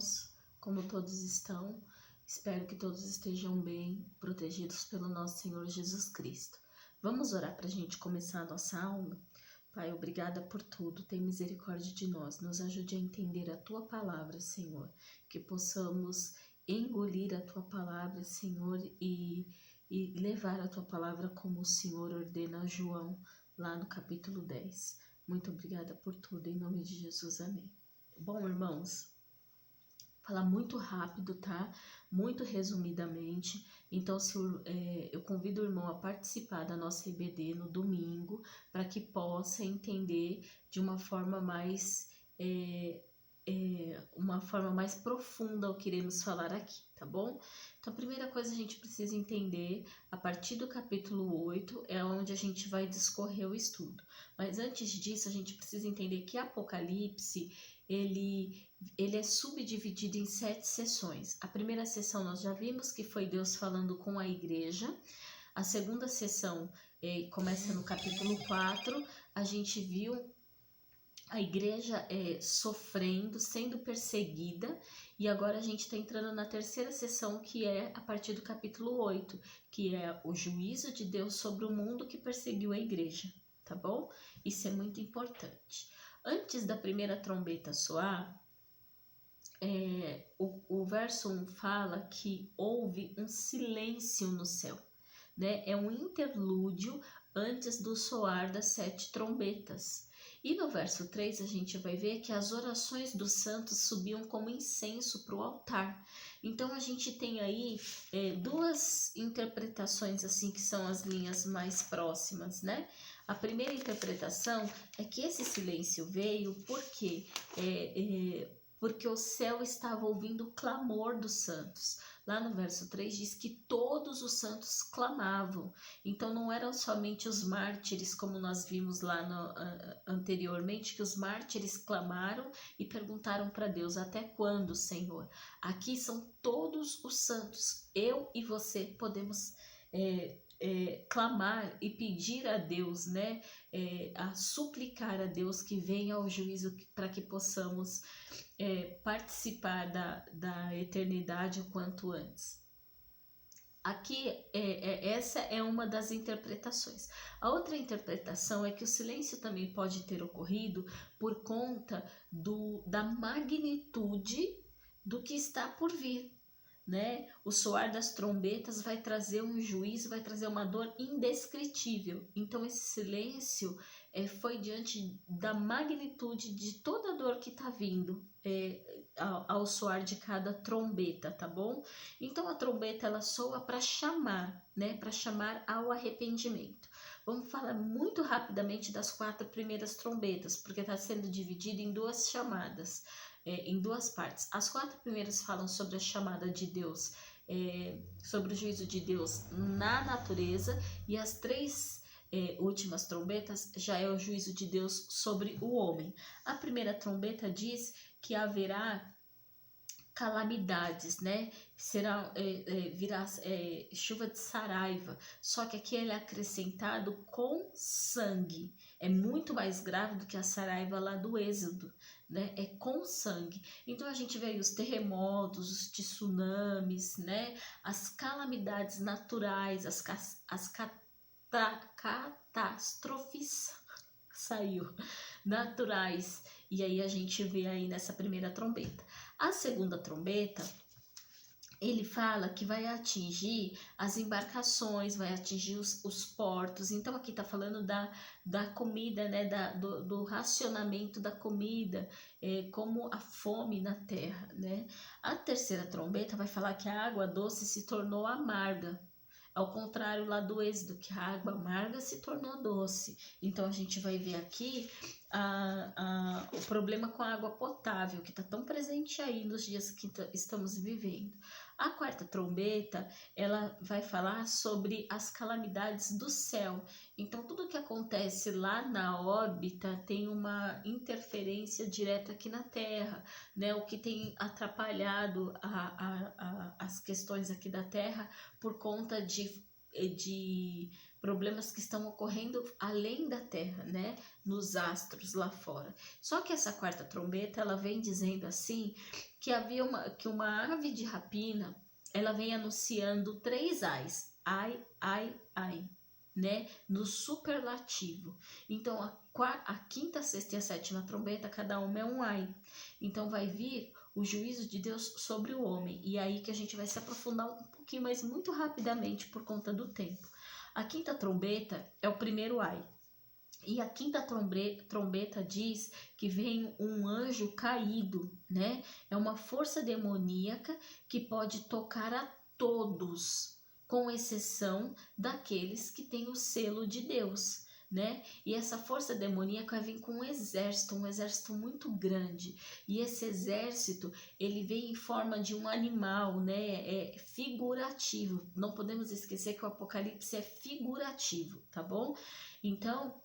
irmãos? Como todos estão? Espero que todos estejam bem, protegidos pelo nosso Senhor Jesus Cristo. Vamos orar para a gente começar a nossa aula? Pai, obrigada por tudo. Tem misericórdia de nós. Nos ajude a entender a Tua palavra, Senhor. Que possamos engolir a Tua palavra, Senhor, e levar a Tua palavra como o Senhor ordena a João, lá no capítulo 10. Muito obrigada por tudo. Em nome de Jesus, amém. Bom, irmãos, falar muito rápido, tá? Muito resumidamente. Então, eu convido o irmão a participar da nossa IBD no domingo, para que possa entender de uma forma mais profunda o que iremos falar aqui, tá bom? Então, a primeira coisa a gente precisa entender, a partir do capítulo 8, é onde a gente vai discorrer o estudo. Mas antes disso, a gente precisa entender que Apocalipse, ele é subdividido em 7 sessões. A primeira sessão nós já vimos que foi Deus falando com a igreja. A segunda sessão começa no capítulo 4, a gente viu a igreja sofrendo, sendo perseguida, e agora a gente está entrando na terceira sessão, que é a partir do capítulo 8, que é o juízo de Deus sobre o mundo que perseguiu a igreja, tá bom? Isso é muito importante. Antes da primeira trombeta soar, o verso 1 fala que houve um silêncio no céu, né? É um interlúdio antes do soar das 7 trombetas. E no verso 3 a gente vai ver que as orações dos santos subiam como incenso para o altar. Então a gente tem aí duas interpretações assim que são as linhas mais próximas, né? A primeira interpretação é que esse silêncio veio porque o céu estava ouvindo o clamor dos santos. Lá no verso 3 diz que todos os santos clamavam. Então não eram somente os mártires, como nós vimos lá anteriormente, que os mártires clamaram e perguntaram para Deus: até quando, Senhor? Aqui são todos os santos. Eu e você podemos clamar e pedir a Deus, né? A suplicar a Deus que venha ao juízo, para que possamos participar da eternidade o quanto antes. Aqui, essa é uma das interpretações. A outra interpretação é que o silêncio também pode ter ocorrido por conta da magnitude do que está por vir, né? O soar das trombetas vai trazer um juízo, vai trazer uma dor indescritível. Então esse silêncio foi diante da magnitude de toda a dor que está vindo ao soar de cada trombeta, tá bom? Então a trombeta ela soa para chamar, né? Para chamar ao arrependimento. Vamos falar muito rapidamente das 4 primeiras trombetas, porque está sendo dividido em 2 chamadas. Em 2 partes. As 4 primeiras falam sobre a chamada de Deus, sobre o juízo de Deus na natureza, e as 3 últimas trombetas já é o juízo de Deus sobre o homem. A primeira trombeta diz que haverá calamidades, né? Virá chuva de saraiva, só que aqui ele é acrescentado com sangue. É muito mais grave do que a saraiva lá do Êxodo, né? É com sangue. Então a gente vê aí os terremotos, os tsunamis, né? As calamidades naturais, as catástrofes naturais. E aí a gente vê aí nessa primeira trombeta. A segunda trombeta, ele fala que vai atingir as embarcações, vai atingir os portos. Então aqui está falando da comida, né? Do racionamento da comida, como a fome na terra, né? A terceira trombeta vai falar que a água doce se tornou amarga. Ao contrário lá do Êxodo, que a água amarga se tornou doce. Então a gente vai ver aqui o problema com a água potável, que está tão presente aí nos dias que estamos vivendo. A quarta trombeta, ela vai falar sobre as calamidades do céu. Então tudo que acontece lá na órbita tem uma interferência direta aqui na Terra, né? O que tem atrapalhado as questões aqui da Terra por conta de de problemas que estão ocorrendo além da Terra, né? Nos astros lá fora. Só que essa quarta trombeta, ela vem dizendo assim, que uma ave de rapina, ela vem anunciando 3 ais. Ai, ai, ai, né? No superlativo. Então, a quinta, sexta e a sétima trombeta, cada uma é um ai. Então, vai vir o juízo de Deus sobre o homem. E é aí que a gente vai se aprofundar um pouquinho, mas muito rapidamente por conta do tempo. A quinta trombeta é o primeiro ai. E a quinta trombeta diz que vem um anjo caído, né? É uma força demoníaca que pode tocar a todos, com exceção daqueles que têm o selo de Deus, né? E essa força demoníaca vem com um exército muito grande. E esse exército, ele vem em forma de um animal, né? É figurativo. Não podemos esquecer que o Apocalipse é figurativo, tá bom? Então,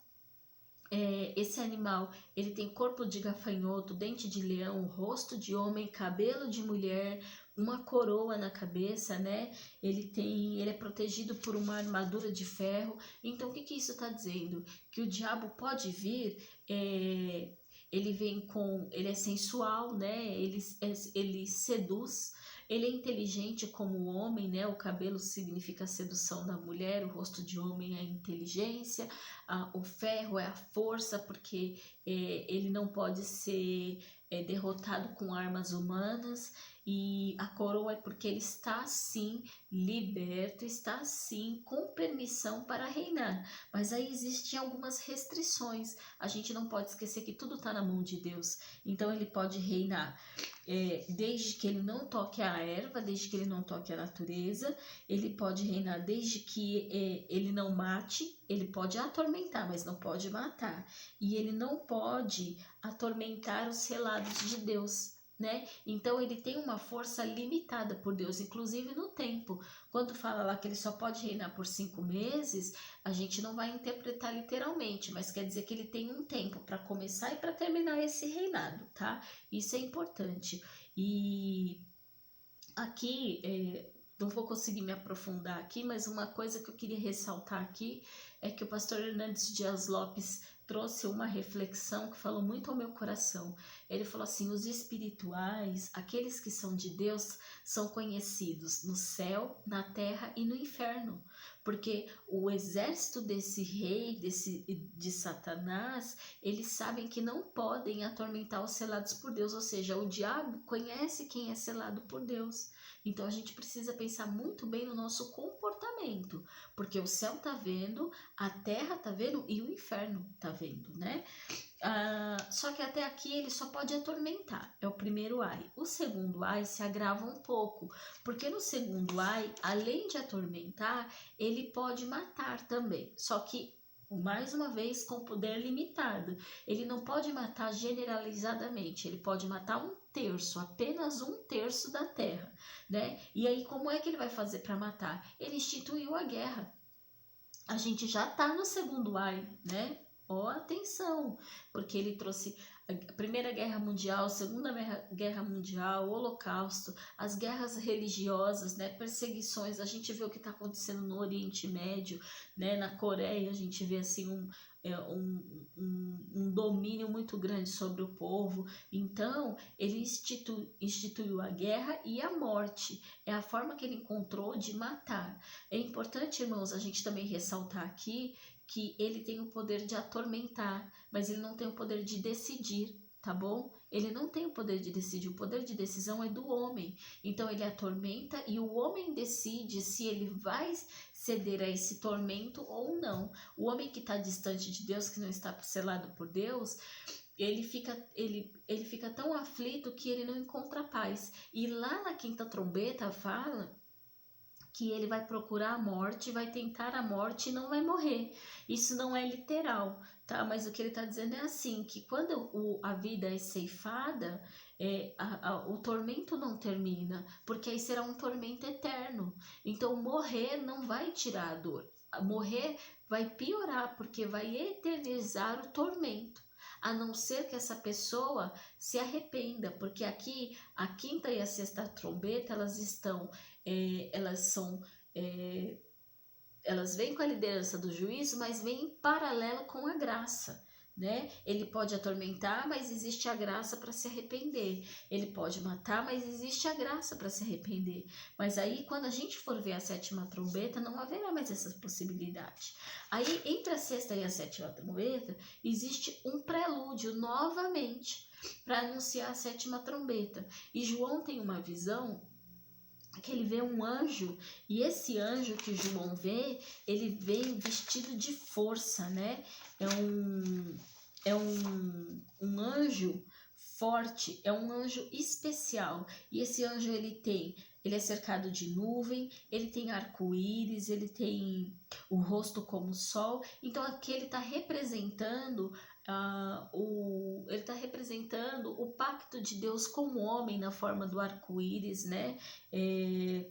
esse animal, ele tem corpo de gafanhoto, dente de leão, rosto de homem, cabelo de mulher, uma coroa na cabeça, né? Ele é protegido por uma armadura de ferro. Então, o que isso está dizendo? Que o diabo pode vir, ele é sensual, né? Ele seduz. Ele é inteligente como o homem, né? O cabelo significa a sedução da mulher, o rosto de homem é a inteligência, o ferro é a força, porque ele não pode ser derrotado com armas humanas, e a coroa é porque ele está sim liberto, está sim com permissão para reinar. Mas aí existem algumas restrições. A gente não pode esquecer que tudo está na mão de Deus. Então ele pode reinar desde que ele não toque a erva, desde que ele não toque a natureza. Ele pode reinar desde que ele não mate. Ele pode atormentar, mas não pode matar. E ele não pode atormentar os selados de Deus, né? Então ele tem uma força limitada por Deus, inclusive no tempo. Quando fala lá que ele só pode reinar por 5 meses, a gente não vai interpretar literalmente, mas quer dizer que ele tem um tempo para começar e para terminar esse reinado, tá? Isso é importante. E aqui, não vou conseguir me aprofundar aqui, mas uma coisa que eu queria ressaltar aqui é que o pastor Hernandes Dias Lopes trouxe uma reflexão que falou muito ao meu coração. Ele falou assim: os espirituais, aqueles que são de Deus, são conhecidos no céu, na terra e no inferno, porque o exército desse rei, de Satanás, eles sabem que não podem atormentar os selados por Deus, ou seja, o diabo conhece quem é selado por Deus. Então a gente precisa pensar muito bem no nosso comportamento, porque o céu tá vendo, a terra tá vendo e o inferno tá vendo, né? Só que até aqui ele só pode atormentar, é o primeiro ai. O segundo ai se agrava um pouco, porque no segundo ai, além de atormentar, ele pode matar também, só que mais uma vez com poder limitado. Ele não pode matar generalizadamente, ele pode matar um terço, apenas um terço da terra, né? E aí como é que ele vai fazer para matar? Ele instituiu a guerra. A gente já tá no segundo ai, né? Ó, atenção, porque ele trouxe a Primeira Guerra Mundial, Segunda Guerra Mundial, o Holocausto, as guerras religiosas, né, perseguições. A gente vê o que está acontecendo no Oriente Médio, né, na Coreia, a gente vê assim um domínio muito grande sobre o povo. Então, ele instituiu a guerra e a morte. É a forma que ele encontrou de matar. É importante, irmãos, a gente também ressaltar aqui que ele tem o poder de atormentar, mas ele não tem o poder de decidir, tá bom? Ele não tem o poder de decidir, o poder de decisão é do homem. Então ele atormenta e o homem decide se ele vai ceder a esse tormento ou não. O homem que está distante de Deus, que não está selado por Deus, ele fica tão aflito que ele não encontra paz. E lá na quinta trombeta fala que ele vai procurar a morte, vai tentar a morte e não vai morrer. Isso não é literal, tá? Mas o que ele está dizendo é assim, que quando a vida é ceifada, o tormento não termina, porque aí será um tormento eterno. Então morrer não vai tirar a dor. Morrer vai piorar, porque vai eternizar o tormento. A não ser que essa pessoa se arrependa, porque aqui a quinta e a sexta trombeta, elas são elas vêm com a liderança do juízo, mas vêm em paralelo com a graça, né? Ele pode atormentar, mas existe a graça para se arrepender. Ele pode matar, mas existe a graça para se arrepender. Mas aí, quando a gente for ver a sétima trombeta, não haverá mais essa possibilidade. Aí, entre a sexta e a sétima trombeta, existe um prelúdio novamente para anunciar a sétima trombeta. E João tem uma visão que ele vê um anjo, e esse anjo que João vê, ele vem vestido de força, né? Um anjo forte, é um anjo especial. E esse anjo ele é cercado de nuvem, ele tem arco-íris, ele tem o rosto como o sol. Então aqui ele está representando o pacto de Deus com o homem na forma do arco-íris, né? E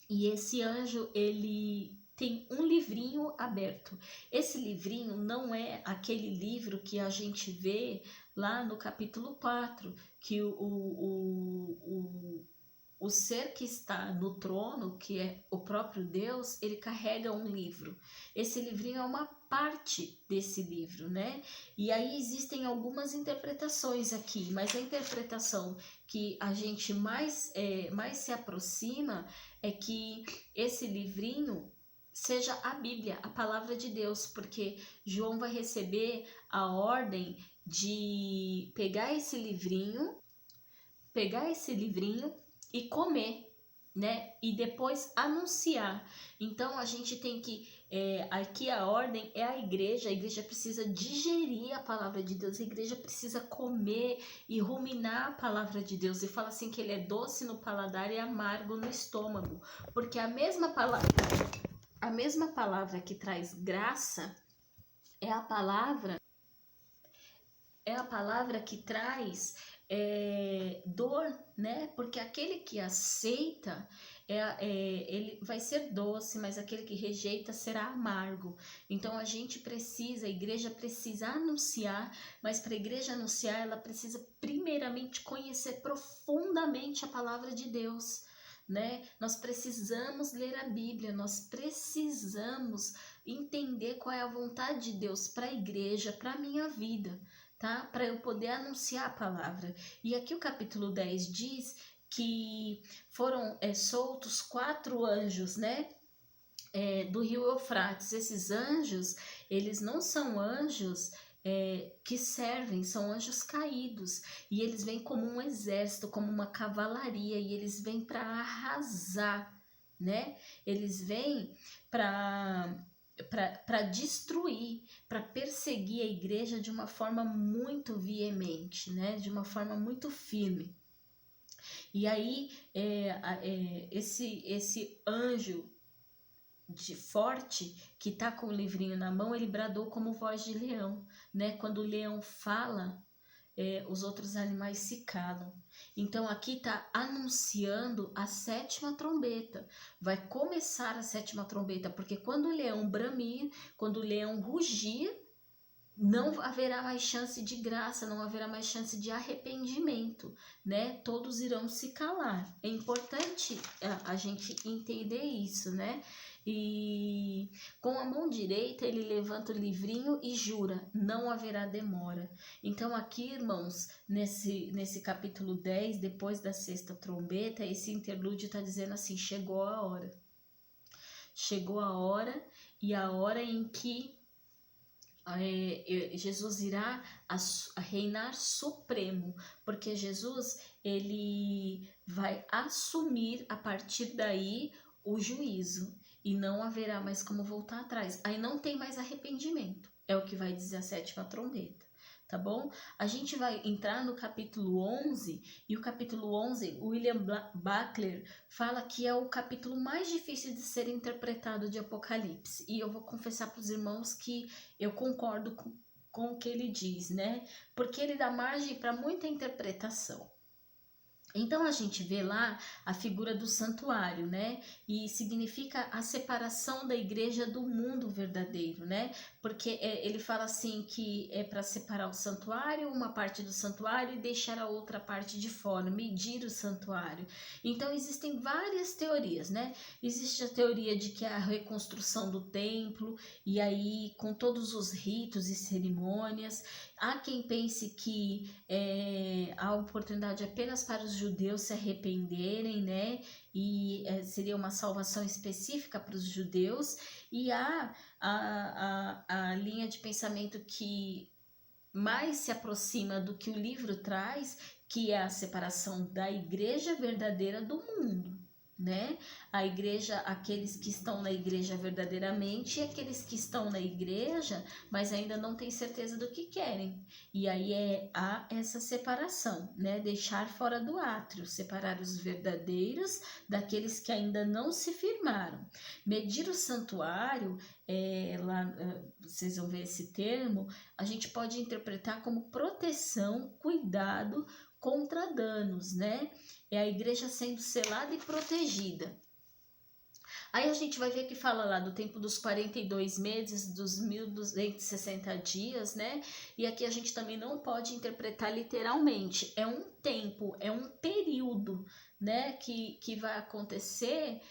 esse anjo, ele tem um livrinho aberto. Esse livrinho não é aquele livro que a gente vê lá no capítulo 4, que o ser que está no trono, que é o próprio Deus, ele carrega um livro. Esse livrinho é uma parte desse livro, né? E aí existem algumas interpretações aqui, mas a interpretação que a gente mais se aproxima é que esse livrinho seja a Bíblia, a palavra de Deus, porque João vai receber a ordem de pegar esse livrinho e comer, né? E depois anunciar. Então a gente tem que, aqui a ordem é a igreja precisa digerir a palavra de Deus, a igreja precisa comer e ruminar a palavra de Deus. E fala assim que ele é doce no paladar e amargo no estômago, porque a mesma palavra que traz graça é a palavra que traz dor, né? Porque aquele que aceita, ele vai ser doce, mas aquele que rejeita será amargo. Então a igreja precisa anunciar, mas para a igreja anunciar, ela precisa primeiramente conhecer profundamente a palavra de Deus, né? Nós precisamos ler a Bíblia, nós precisamos entender qual é a vontade de Deus para a igreja, para a minha vida, tá? Para eu poder anunciar a palavra. E aqui o capítulo 10 diz que foram soltos 4 anjos, né? Do rio Eufrates. Esses anjos, eles não são anjos que servem, são anjos caídos, e eles vêm como um exército, como uma cavalaria, e eles vêm para arrasar, né? Eles vêm para destruir, para perseguir a igreja de uma forma muito veemente, né? De uma forma muito firme. E aí esse anjo forte que tá com o livrinho na mão, ele bradou como voz de leão, né? Quando o leão fala, os outros animais se calam. Então aqui tá anunciando a 7ª trombeta. Vai começar a 7ª trombeta, porque quando o leão bramir, quando o leão rugir, não haverá mais chance de graça, não haverá mais chance de arrependimento, né? Todos irão se calar. É importante a gente entender isso, né? E com a mão direita ele levanta o livrinho e jura, não haverá demora. Então aqui, irmãos, nesse capítulo 10, depois da 6ª trombeta, esse interlúdio está dizendo assim, chegou a hora. Chegou a hora, e a hora em que Jesus irá a reinar supremo, porque Jesus, ele vai assumir a partir daí o juízo, e não haverá mais como voltar atrás. Aí não tem mais arrependimento, é o que vai dizer a 7ª trombeta, tá bom? A gente vai entrar no capítulo 11, e o capítulo 11, William Buckler fala que é o capítulo mais difícil de ser interpretado de Apocalipse, e eu vou confessar para os irmãos que eu concordo com o que ele diz, né? Porque ele dá margem para muita interpretação. Então a gente vê lá a figura do santuário, né? E significa a separação da igreja do mundo verdadeiro, né? Porque ele fala assim que é para separar o santuário, uma parte do santuário e deixar a outra parte de fora, medir o santuário. Então existem várias teorias, né? Existe a teoria de que é a reconstrução do templo, e aí com todos os ritos e cerimônias. Há quem pense que a oportunidade apenas para os judeus se arrependerem, né? E seria uma salvação específica para os judeus. E há a linha de pensamento que mais se aproxima do que o livro traz, que é a separação da igreja verdadeira do mundo, né? A igreja, aqueles que estão na igreja verdadeiramente e aqueles que estão na igreja, mas ainda não têm certeza do que querem. E aí há essa separação, né? Deixar fora do átrio, separar os verdadeiros daqueles que ainda não se firmaram. Medir o santuário, lá vocês vão ver esse termo, a gente pode interpretar como proteção, cuidado contra danos, né? É a igreja sendo selada e protegida. Aí a gente vai ver que fala lá do tempo dos 42 meses, dos 1260 dias, né? E aqui a gente também não pode interpretar literalmente. É um tempo, é um período, né? Que vai acontecer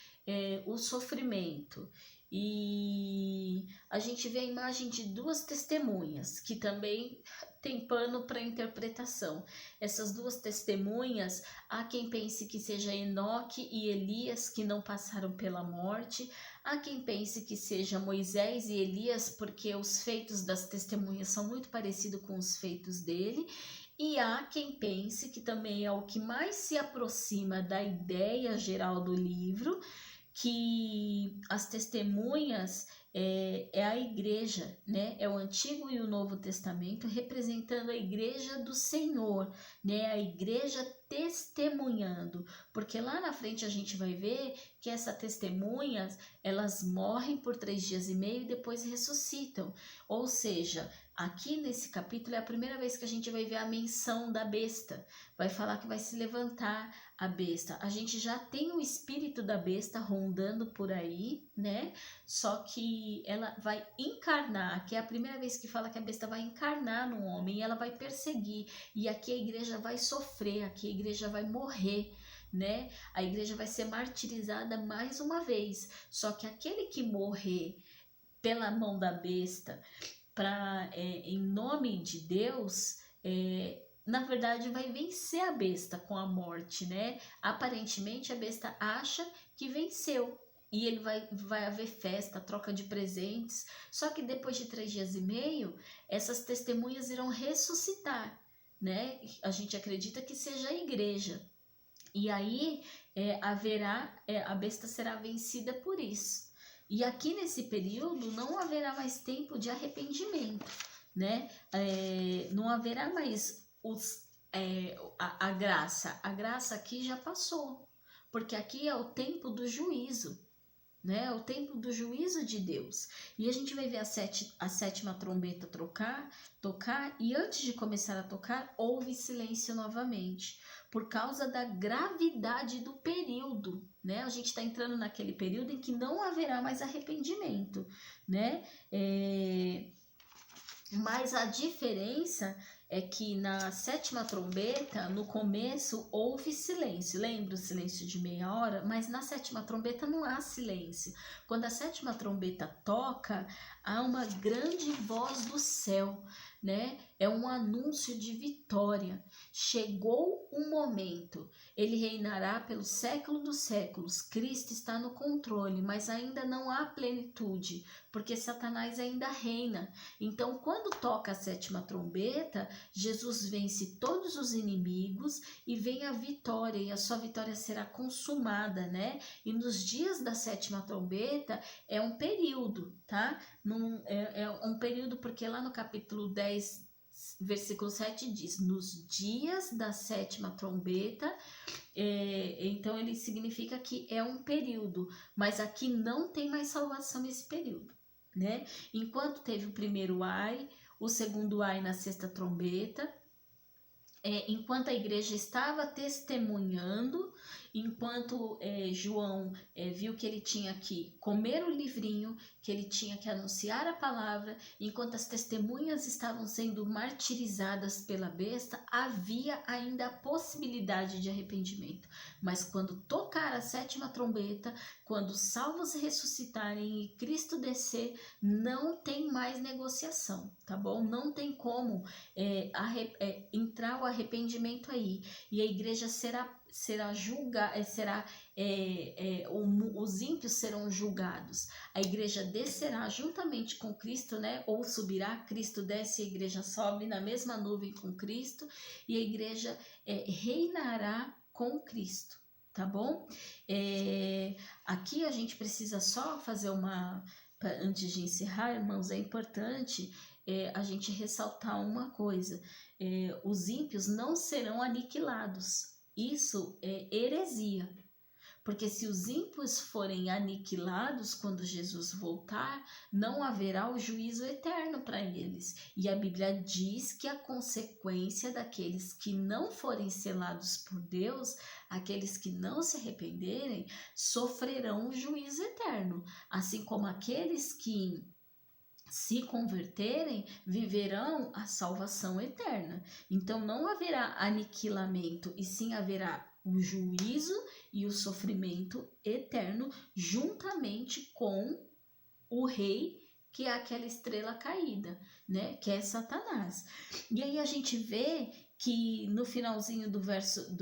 o sofrimento. E a gente vê a imagem de duas testemunhas, que também tem pano para interpretação. Essas duas testemunhas, há quem pense que seja Enoque e Elias, que não passaram pela morte. Há quem pense que seja Moisés e Elias, porque os feitos das testemunhas são muito parecidos com os feitos dele. E há quem pense que também é o que mais se aproxima da ideia geral do livro, que as testemunhas é a igreja, né? É o Antigo e o Novo Testamento representando a igreja do Senhor, né? A igreja testemunhando, porque lá na frente a gente vai ver que essas testemunhas, elas morrem por 3 dias e meio e depois ressuscitam. Ou seja, aqui nesse capítulo é a primeira vez que a gente vai ver a menção da besta. Vai falar que vai se levantar a besta. A gente já tem o espírito da besta rondando por aí, né? Só que ela vai encarnar, que é a primeira vez que fala que a besta vai encarnar no homem e ela vai perseguir. E aqui a igreja vai sofrer, aqui a igreja vai morrer, né? A igreja vai ser martirizada mais uma vez. Só que aquele que morrer pela mão da besta, em nome de Deus, na verdade vai vencer a besta com a morte, né? Aparentemente a besta acha que venceu e ele vai haver festa, troca de presentes. Só que depois de 3 dias e meio, essas testemunhas irão ressuscitar, né? A gente acredita que seja a igreja. E aí a besta será vencida por isso. E aqui nesse período não haverá mais tempo de arrependimento, né? Não haverá mais a graça. A graça aqui já passou, porque aqui é o tempo do juízo, né? É o tempo do juízo de Deus. E a gente vai ver a sétima trombeta tocar, e antes de começar a tocar, houve silêncio novamente, por causa da gravidade do período, né? A gente está entrando naquele período em que não haverá mais arrependimento, né? Mas a diferença é que na sétima trombeta, no começo, houve silêncio. Lembra o silêncio de meia hora? Mas na sétima trombeta não há silêncio. Quando a sétima trombeta toca, há uma grande voz do céu, né? É um anúncio de vitória. Chegou o momento. Ele reinará pelo século dos séculos. Cristo está no controle, mas ainda não há plenitude, porque Satanás ainda reina. Então, quando toca a sétima trombeta, Jesus vence todos os inimigos e vem a vitória, e a sua vitória será consumada, né? E nos dias da sétima trombeta é um período, tá? É um período porque lá no capítulo 10, versículo 7 diz, nos dias da sétima trombeta, então ele significa que é um período, mas aqui não tem mais salvação nesse período, né? Enquanto teve o primeiro ai, o segundo ai na sexta trombeta, enquanto a igreja estava testemunhando, enquanto João viu que ele tinha que comer o livrinho, que ele tinha que anunciar a palavra, enquanto as testemunhas estavam sendo martirizadas pela besta, havia ainda a possibilidade de arrependimento. Mas quando tocar a 7ª trombeta, quando os salvos ressuscitarem e Cristo descer, não tem mais negociação, tá bom? Não tem como entrar o arrependimento aí, e a igreja será julgada, os ímpios serão julgados. A igreja descerá juntamente com Cristo, né? Ou subirá, Cristo desce, a igreja sobe na mesma nuvem com Cristo, e a igreja reinará com Cristo, tá bom? Aqui a gente precisa só fazer antes de encerrar, irmãos, é importante a gente ressaltar uma coisa: os ímpios não serão aniquilados. Isso é heresia, porque se os ímpios forem aniquilados quando Jesus voltar, não haverá o juízo eterno para eles. E a Bíblia diz que a consequência daqueles que não forem selados por Deus, aqueles que não se arrependerem, sofrerão o juízo eterno, assim como aqueles que se converterem, viverão a salvação eterna. Então não haverá aniquilamento, e sim haverá o juízo e o sofrimento eterno, juntamente com o rei, que é aquela estrela caída, né? Que é Satanás. E aí a gente vê que no finalzinho do verso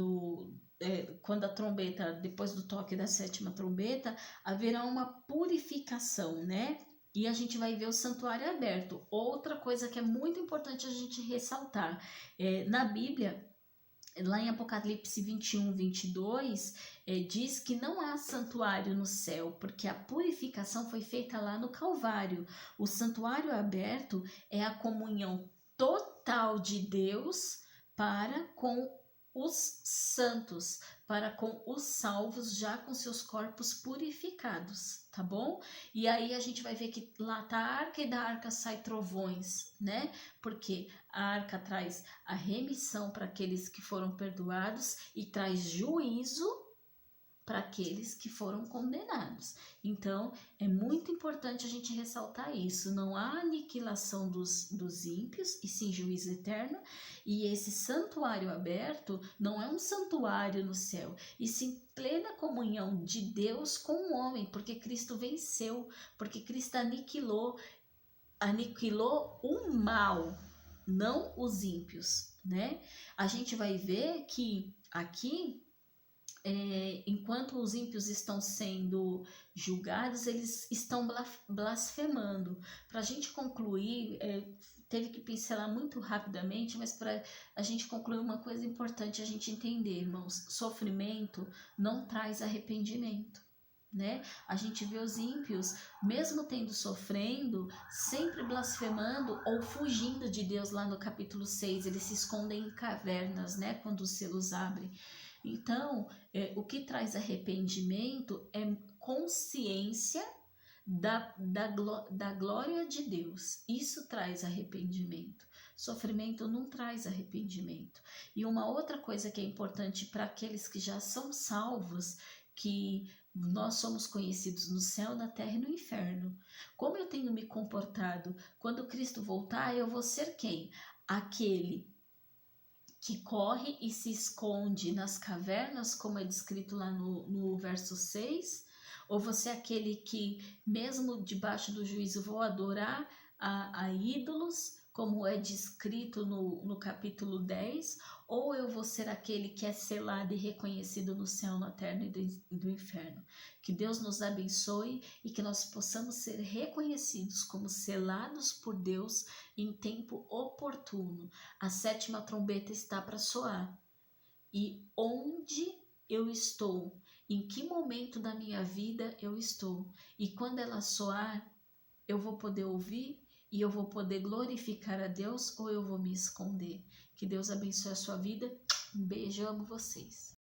quando a trombeta, depois do toque da 7ª trombeta, haverá uma purificação, né? E a gente vai ver o santuário aberto. Outra coisa que é muito importante a gente ressaltar, na Bíblia, lá em Apocalipse 21, 22, diz que não há santuário no céu, porque a purificação foi feita lá no Calvário. O santuário aberto é a comunhão total de Deus para com os santos, para com os salvos, já com seus corpos purificados, tá bom? E aí a gente vai ver que lá tá a arca, e da arca sai trovões, né? Porque a arca traz a remissão para aqueles que foram perdoados e traz juízo para aqueles que foram condenados. Então, é muito importante a gente ressaltar isso. Não há aniquilação dos ímpios, e sim juízo eterno. E esse santuário aberto não é um santuário no céu, e sim plena comunhão de Deus com o homem, porque Cristo venceu, porque Cristo aniquilou o mal, não os ímpios, né? A gente vai ver que aqui, enquanto os ímpios estão sendo julgados, eles estão blasfemando. Para a gente concluir, teve que pincelar muito rapidamente, mas para a gente concluir, uma coisa importante a gente entender, irmãos: sofrimento não traz arrependimento, né? A gente vê os ímpios, mesmo sofrendo, sempre blasfemando ou fugindo de Deus. Lá no capítulo 6, eles se escondem em cavernas, né? Quando os selos abrem. Então, o que traz arrependimento é consciência da glória de Deus. Isso traz arrependimento. Sofrimento não traz arrependimento. E uma outra coisa que é importante para aqueles que já são salvos, que nós somos conhecidos no céu, na terra e no inferno. Como eu tenho me comportado? Quando Cristo voltar, eu vou ser quem? Aquele que corre e se esconde nas cavernas, como é descrito lá no verso 6? Ou você é aquele que, mesmo debaixo do juízo, vou adorar a ídolos, como é descrito no capítulo 10? Ou eu vou ser aquele que é selado e reconhecido no céu, na terra e do inferno? Que Deus nos abençoe e que nós possamos ser reconhecidos como selados por Deus em tempo oportuno. A 7ª trombeta está para soar. E onde eu estou? Em que momento da minha vida eu estou? E quando ela soar, eu vou poder ouvir e eu vou poder glorificar a Deus, ou eu vou me esconder? Que Deus abençoe a sua vida. Um beijo, eu amo vocês.